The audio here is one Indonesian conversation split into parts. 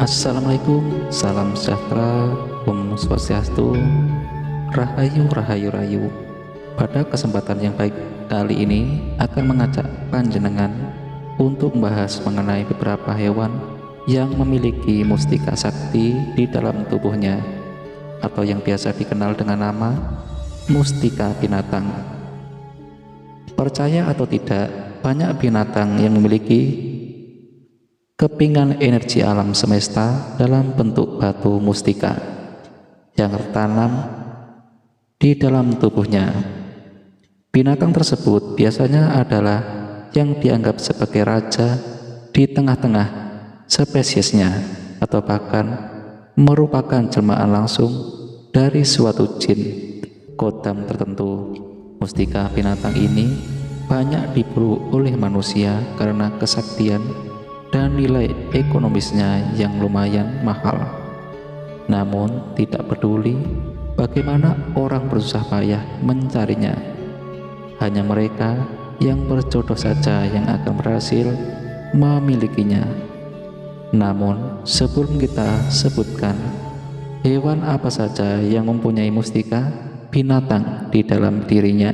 Assalamualaikum, salam sejahtera, Om Swastiastu, Rahayu Rahayu Rayu. Pada kesempatan yang baik kali ini akan mengajak panjenengan untuk membahas mengenai beberapa hewan yang memiliki mustika sakti di dalam tubuhnya, atau yang biasa dikenal dengan nama mustika binatang. Percaya atau tidak, banyak binatang yang memiliki kepingan energi alam semesta dalam bentuk batu mustika yang tertanam di dalam tubuhnya. Binatang tersebut biasanya adalah yang dianggap sebagai raja di tengah-tengah spesiesnya, atau bahkan merupakan jelmaan langsung dari suatu jin kodam tertentu. Mustika binatang ini banyak diburu oleh manusia karena kesaktian dan nilai ekonomisnya yang lumayan mahal. Namun tidak peduli bagaimana orang bersusah payah mencarinya, hanya mereka yang berjodoh saja yang akan berhasil memilikinya. Namun sebelum kita sebutkan hewan apa saja yang mempunyai mustika binatang di dalam dirinya,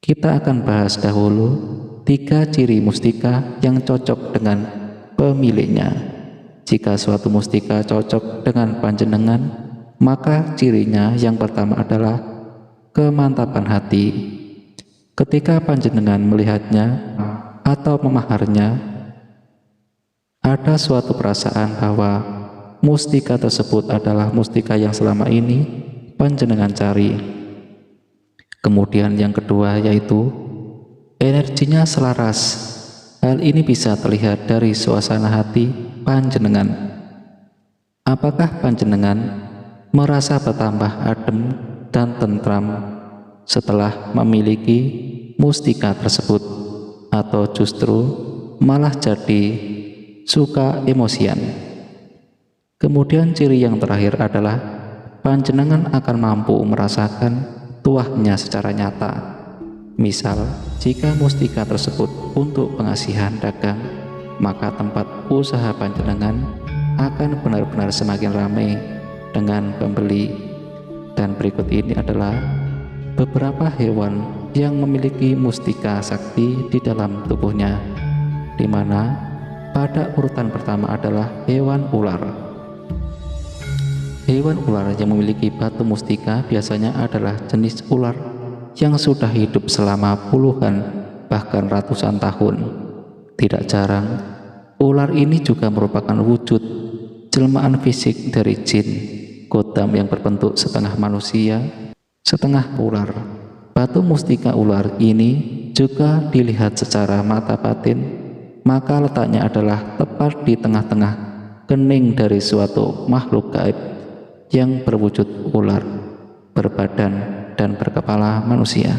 kita akan bahas dahulu 3 ciri mustika yang cocok dengan pemiliknya. Jika suatu mustika cocok dengan panjenengan, maka cirinya yang pertama adalah kemantapan hati. Ketika panjenengan melihatnya atau memaharnya, ada suatu perasaan bahwa mustika tersebut adalah mustika yang selama ini panjenengan cari. Kemudian yang kedua yaitu energinya selaras. Hal ini bisa terlihat dari suasana hati panjenengan. Apakah panjenengan merasa bertambah adem dan tentram setelah memiliki mustika tersebut, atau justru malah jadi suka emosian? Kemudian ciri yang terakhir adalah panjenengan akan mampu merasakan tuahnya secara nyata. Misal, jika mustika tersebut untuk pengasihan dagang, maka tempat usaha panjenengan akan benar-benar semakin ramai dengan pembeli. Dan berikut ini adalah beberapa hewan yang memiliki mustika sakti di dalam tubuhnya, di mana pada urutan pertama adalah hewan ular. Hewan ular yang memiliki batu mustika biasanya adalah jenis ular yang sudah hidup selama puluhan bahkan ratusan tahun. Tidak jarang, ular ini juga merupakan wujud jelmaan fisik dari jin kodam yang berbentuk setengah manusia, setengah ular. Batu mustika ular ini juga dilihat secara mata batin, maka letaknya adalah tepat di tengah-tengah kening dari suatu makhluk gaib yang berwujud ular, berbadan dan berkepala manusia.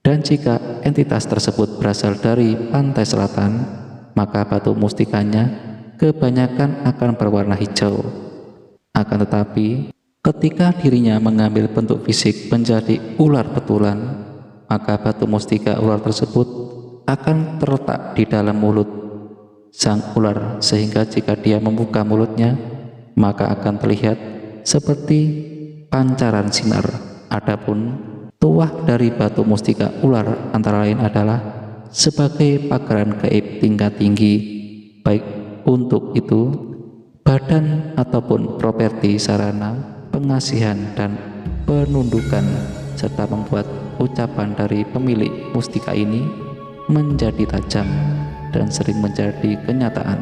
Dan jika entitas tersebut berasal dari pantai selatan, maka batu mustikanya kebanyakan akan berwarna hijau. Akan tetapi ketika dirinya mengambil bentuk fisik menjadi ular betulan, maka batu mustika ular tersebut akan terletak di dalam mulut sang ular, sehingga jika dia membuka mulutnya, maka akan terlihat seperti pancaran sinar. Adapun tuah dari batu mustika ular antara lain adalah sebagai pagaran gaib tingkat tinggi, baik untuk itu badan ataupun properti sarana pengasihan dan penundukan, serta membuat ucapan dari pemilik mustika ini menjadi tajam dan sering menjadi kenyataan.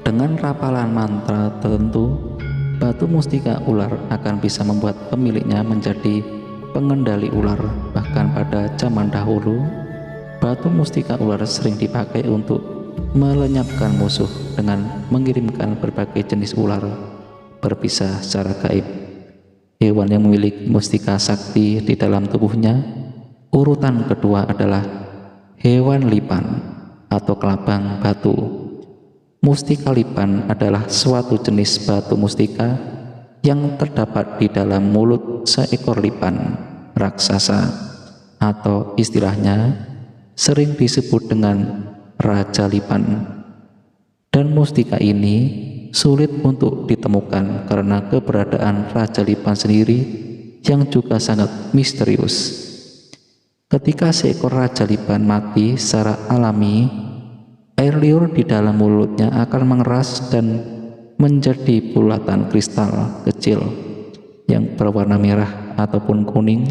Dengan rapalan mantra tertentu, batu mustika ular akan bisa membuat pemiliknya menjadi pengendali ular. Bahkan pada zaman dahulu, batu mustika ular sering dipakai untuk melenyapkan musuh dengan mengirimkan berbagai jenis ular berpisah secara gaib. Hewan yang memiliki mustika sakti di dalam tubuhnya, urutan kedua adalah hewan lipan atau kelabang batu. Mustika lipan adalah suatu jenis batu mustika yang terdapat di dalam mulut seekor lipan raksasa, atau istilahnya sering disebut dengan Raja Lipan. dan mustika ini sulit untuk ditemukan karena keberadaan Raja Lipan sendiri yang juga sangat misterius. Ketika seekor Raja Lipan mati secara alami, air liur di dalam mulutnya akan mengeras dan menjadi bulatan kristal kecil yang berwarna merah ataupun kuning.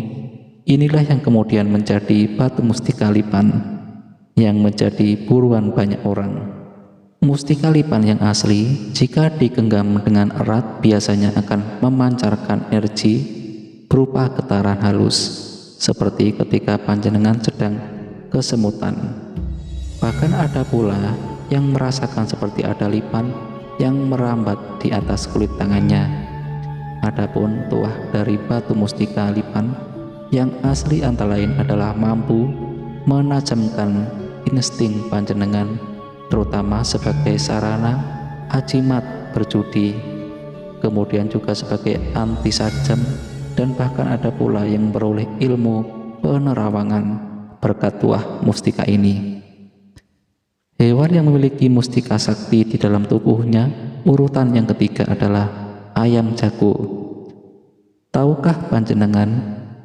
Inilah yang kemudian menjadi batu mustika Lipan yang menjadi buruan banyak orang. Mustika Lipan yang asli jika digenggam dengan erat biasanya akan memancarkan energi berupa getaran halus, seperti ketika panjenengan sedang kesemutan. Bahkan ada pula yang merasakan seperti ada lipan yang merambat di atas kulit tangannya. Adapun tuah dari batu mustika Lipan yang asli antara lain adalah mampu menajamkan insting panjenengan, terutama sebagai sarana ajimat berjudi, kemudian juga sebagai anti sajam, dan bahkan ada pula yang beroleh ilmu penerawangan berkat tuah mustika ini. Hewan yang memiliki mustika sakti di dalam tubuhnya, urutan yang ketiga adalah ayam jago. Tahukah panjenengan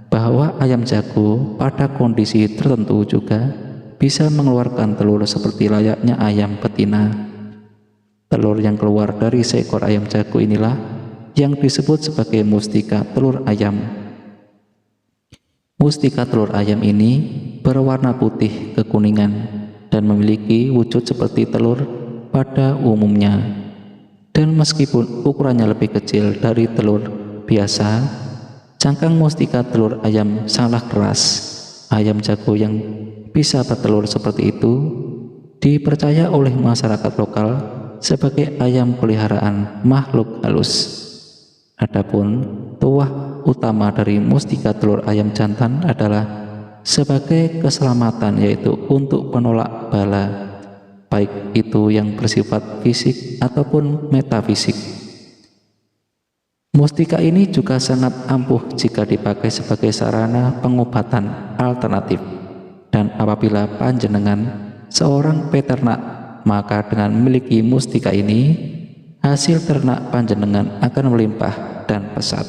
bahwa ayam jago pada kondisi tertentu juga bisa mengeluarkan telur seperti layaknya ayam betina? Telur yang keluar dari seekor ayam jago inilah yang disebut sebagai mustika telur ayam. Mustika telur ayam ini berwarna putih kekuningan dan memiliki wujud seperti telur pada umumnya. Dan meskipun ukurannya lebih kecil dari telur biasa, cangkang mustika telur ayam sangatlah keras. Ayam jago yang bisa bertelur seperti itu dipercaya oleh masyarakat lokal sebagai ayam peliharaan makhluk halus. Adapun tuah utama dari mustika telur ayam jantan adalah sebagai keselamatan, yaitu untuk penolak bala, baik itu yang bersifat fisik ataupun metafisik. Mustika ini juga sangat ampuh jika dipakai sebagai sarana pengobatan alternatif. Dan apabila panjenengan seorang peternak, maka dengan memiliki mustika ini, hasil ternak panjenengan akan melimpah dan pesat.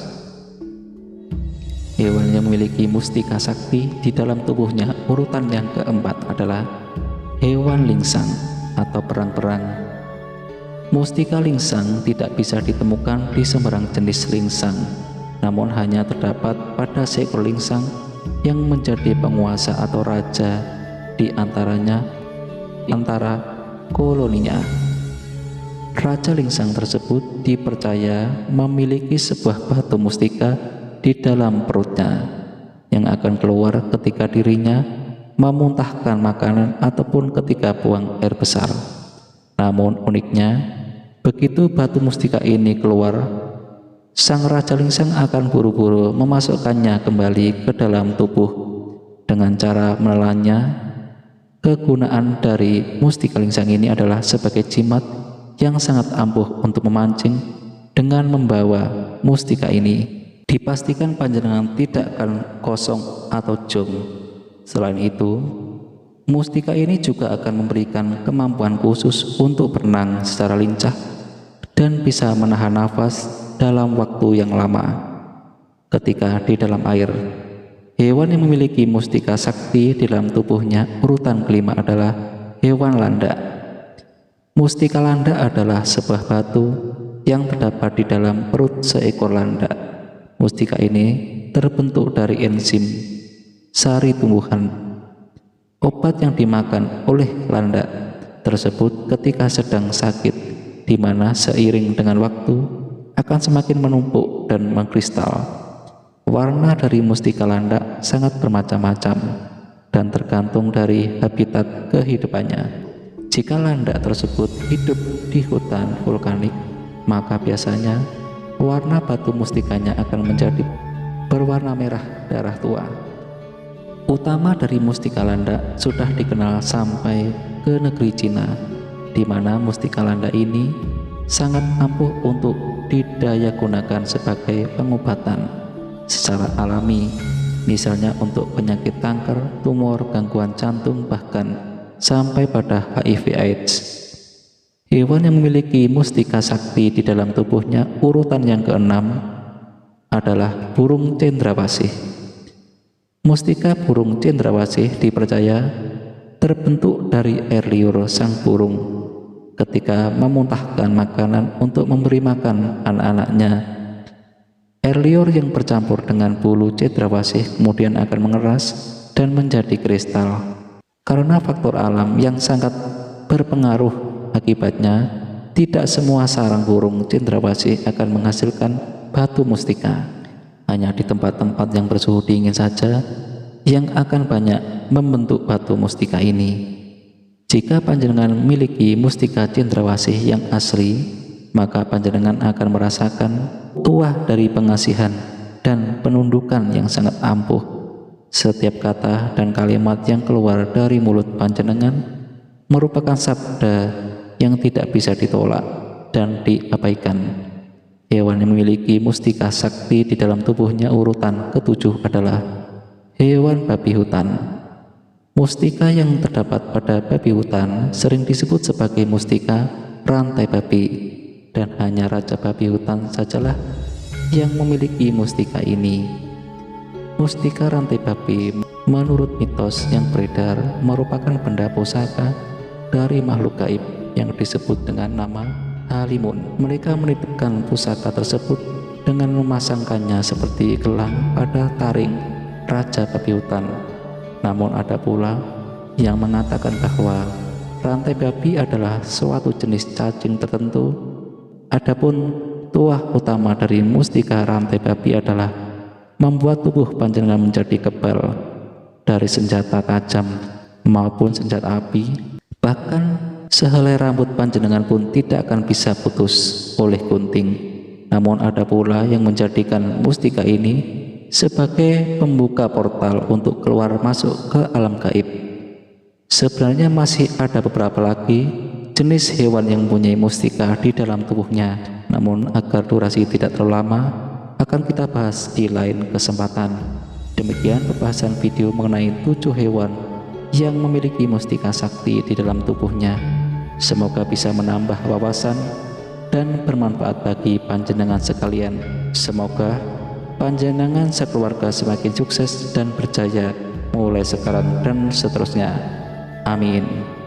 Hewan yang memiliki mustika sakti di dalam tubuhnya, urutan yang keempat adalah hewan lingsang atau perang-perang. Mustika lingsang tidak bisa ditemukan di sembarang jenis lingsang, namun hanya terdapat pada seekor lingsang yang menjadi penguasa atau raja di antara koloninya. Raja lingsang tersebut dipercaya memiliki sebuah batu mustika di dalam perutnya yang akan keluar ketika dirinya memuntahkan makanan ataupun ketika buang air besar. Namun uniknya, begitu batu mustika ini keluar, sang raja lingsang akan buru-buru memasukkannya kembali ke dalam tubuh dengan cara menelannya. Kegunaan dari mustika lingsang ini adalah sebagai jimat yang sangat ampuh untuk memancing. Dengan membawa mustika ini, dipastikan panjenengan tidak akan kosong atau jong. Selain itu, mustika ini juga akan memberikan kemampuan khusus untuk berenang secara lincah dan bisa menahan nafas dalam waktu yang lama ketika di dalam air. Hewan yang memiliki mustika sakti di dalam tubuhnya, urutan kelima adalah hewan landak. Mustika landak adalah sebuah batu yang terdapat di dalam perut seekor landak. Mustika ini terbentuk dari enzim sari tumbuhan. Obat yang dimakan oleh landak tersebut ketika sedang sakit, di mana seiring dengan waktu akan semakin menumpuk dan mengkristal. Warna dari mustika landak sangat bermacam-macam dan tergantung dari habitat kehidupannya. Jika landak tersebut hidup di hutan vulkanik, maka biasanya warna batu mustikanya akan menjadi berwarna merah darah tua. Utama dari mustika landak sudah dikenal sampai ke negeri Cina, di mana mustika landak ini sangat ampuh untuk didayagunakan sebagai pengobatan secara alami, misalnya untuk penyakit kanker, tumor, gangguan jantung, bahkan sampai pada HIV/AIDS. Hewan yang memiliki mustika sakti di dalam tubuhnya urutan yang keenam adalah burung cendrawasih. Mustika burung cendrawasih dipercaya terbentuk dari air liur sang burung ketika memuntahkan makanan untuk memberi makan anak-anaknya. Air liur yang bercampur dengan bulu cendrawasih kemudian akan mengeras dan menjadi kristal. Karena faktor alam yang sangat berpengaruh, akibatnya tidak semua sarang burung cendrawasih akan menghasilkan batu mustika. Hanya di tempat-tempat yang bersuhu dingin saja yang akan banyak membentuk batu mustika ini. Jika panjenengan memiliki mustika cendrawasih yang asli, maka panjenengan akan merasakan tuah dari pengasihan dan penundukan yang sangat ampuh. Setiap kata dan kalimat yang keluar dari mulut panjenengan merupakan sabda yang tidak bisa ditolak dan diabaikan. Hewan yang memiliki mustika sakti di dalam tubuhnya urutan ketujuh adalah hewan babi hutan. Mustika yang terdapat pada babi hutan sering disebut sebagai mustika rantai babi, dan hanya raja babi hutan sajalah yang memiliki mustika ini. Mustika rantai babi menurut mitos yang beredar merupakan benda pusaka dari makhluk gaib yang disebut dengan nama Halimun. Mereka menitipkan pusaka tersebut dengan memasangkannya seperti gelang pada taring raja babi hutan. Namun ada pula yang mengatakan bahwa rantai babi adalah suatu jenis cacing tertentu. Adapun tuah utama dari mustika rantai babi adalah membuat tubuh panjenengan menjadi kebal dari senjata tajam maupun senjata api. Bahkan sehelai rambut panjenengan pun tidak akan bisa putus oleh gunting. Namun ada pula yang menjadikan mustika ini sebagai pembuka portal untuk keluar masuk ke alam gaib. Sebenarnya masih ada beberapa lagi jenis hewan yang mempunyai mustika di dalam tubuhnya. Namun agar durasi tidak terlalu lama, akan kita bahas di lain kesempatan. Demikian pembahasan video mengenai 7 hewan yang memiliki mustika sakti di dalam tubuhnya. Semoga bisa menambah wawasan dan bermanfaat bagi panjenengan sekalian. Semoga panjenengan sekeluarga semakin sukses dan berjaya mulai sekarang dan seterusnya. Amin.